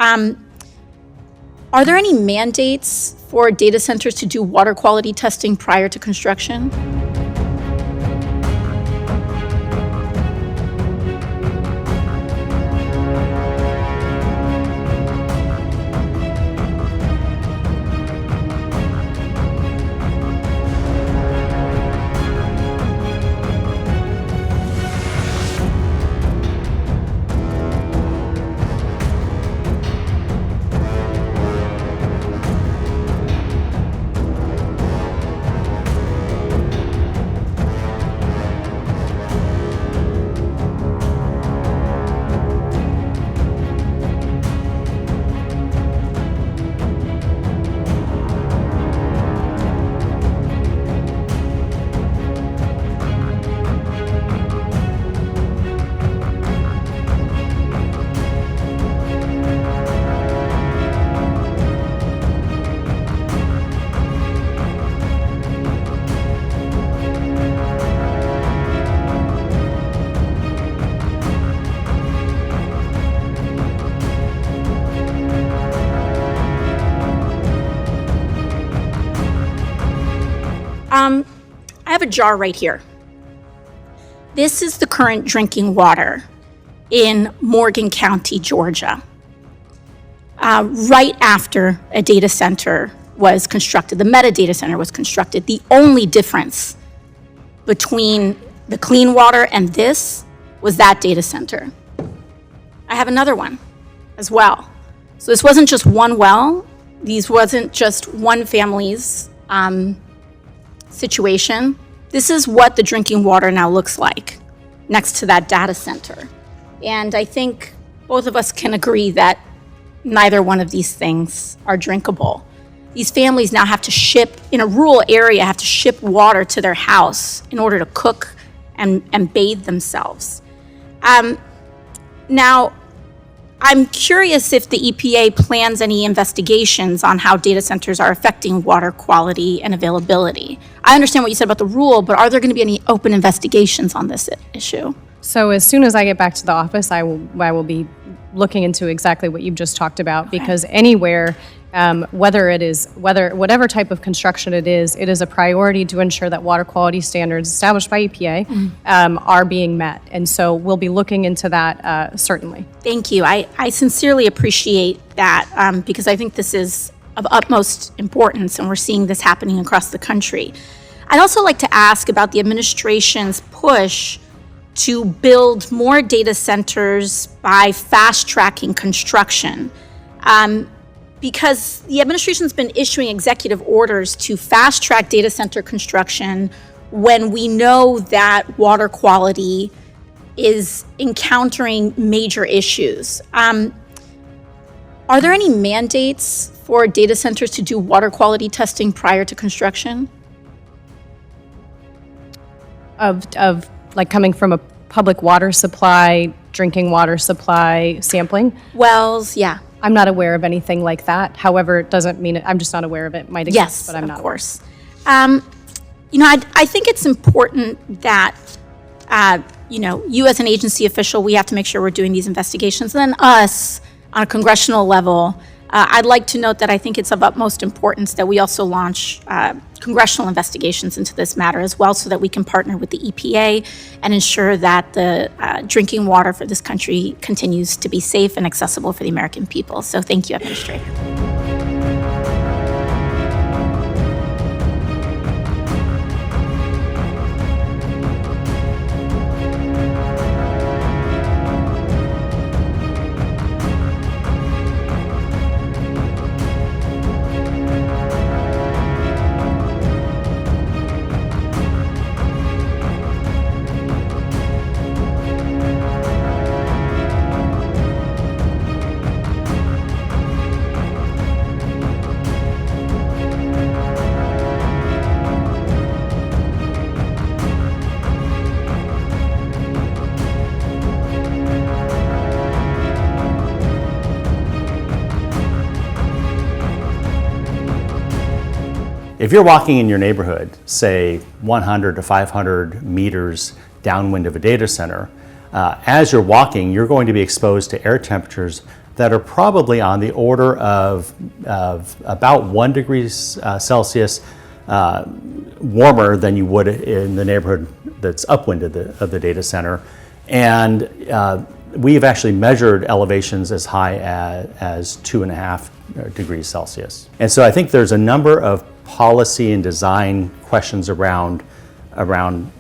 Are there any mandates for data centers to do water quality testing prior to construction? I have a jar right here. This is the current drinking water in Morgan County, Georgia. Right after a data center was constructed, the metadata center was constructed, the only difference between the clean water and this was that data center. I have another one as well. So this wasn't just one well, these wasn't just one family's situation. This is what the drinking water now looks like next to that data center. And I think both of us can agree that neither one of these things are drinkable. These families now have to ship, in a rural area, have to ship water to their house in order to cook and bathe themselves. Now, I'm curious if the EPA plans any investigations on how data centers are affecting water quality and availability. I understand what you said about the rule, but are there going to be any open investigations on this issue? So as soon as I get back to the office, I will be looking into exactly what you've just talked about, Okay. because anywhere, whatever type of construction it is a priority to ensure that water quality standards established by EPA are being met. And so we'll be looking into that certainly. Thank you. I sincerely appreciate that because I think this is of utmost importance, and we're seeing this happening across the country. I'd also like to ask about the administration's push to build more data centers by fast-tracking construction. Because the administration's been issuing executive orders to fast-track data center construction when we know that water quality is encountering major issues. Are there any mandates for data centers to do water quality testing prior to construction? Of like coming from a public water supply, drinking water supply sampling? Wells, yeah. I'm not aware of anything like that. However, it doesn't mean I'm just not aware of it. It might exist, Yes, but I'm not. of course. I think it's important that, you as an agency official, we have to make sure we're doing these investigations. And then us, on a congressional level, I'd like to note that I think it's of utmost importance that we also launch congressional investigations into this matter as well, so that we can partner with the EPA and ensure that the drinking water for this country continues to be safe and accessible for the American people. So thank you, Administrator. If you're walking in your neighborhood, say 100 to 500 meters downwind of a data center, as you're walking, you're going to be exposed to air temperatures that are probably on the order of about 1 degree Celsius warmer than you would in the neighborhood that's upwind of the data center. And we've actually measured elevations as high as 2.5 degrees Celsius. And so I think there's a number of policy and design questions around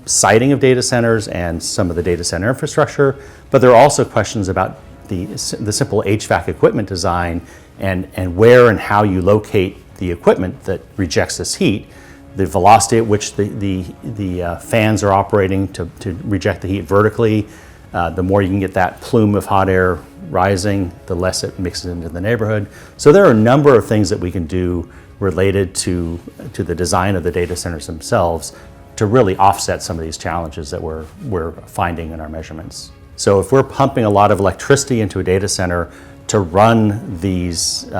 siting of data centers and some of the data center infrastructure, but there are also questions about the simple HVAC equipment design and where and how you locate the equipment that rejects this heat, the velocity at which the fans are operating to reject the heat vertically. The more you can get that plume of hot air rising, the less it mixes into the neighborhood. So there are a number of things that we can do related to the design of the data centers themselves to really offset some of these challenges that we're finding in our measurements. So if we're pumping a lot of electricity into a data center to run these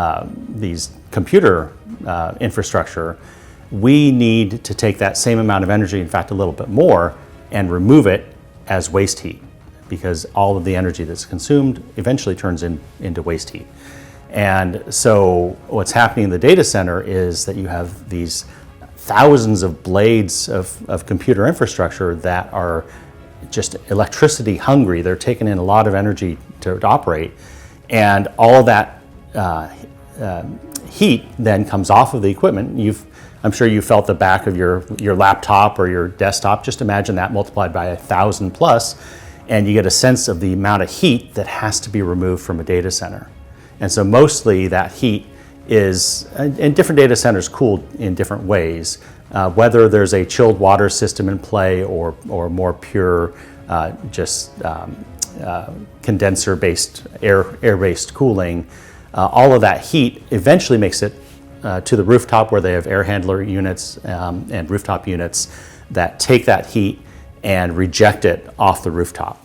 computer infrastructure, we need to take that same amount of energy, in fact a little bit more, and remove it as waste heat, because all of the energy that's consumed eventually turns into waste heat. And so what's happening in the data center is that you have these thousands of blades of computer infrastructure that are just electricity hungry. They're taking in a lot of energy to operate, and all of that heat then comes off of the equipment. I'm sure you felt the back of your laptop or your desktop. Just imagine that multiplied by 1,000 plus, and you get a sense of the amount of heat that has to be removed from a data center. And so mostly that heat is, and different data centers cooled in different ways, whether there's a chilled water system in play or more pure condenser-based, air-based cooling. All of that heat eventually makes it to the rooftop, where they have air handler units and rooftop units that take that heat and reject it off the rooftop.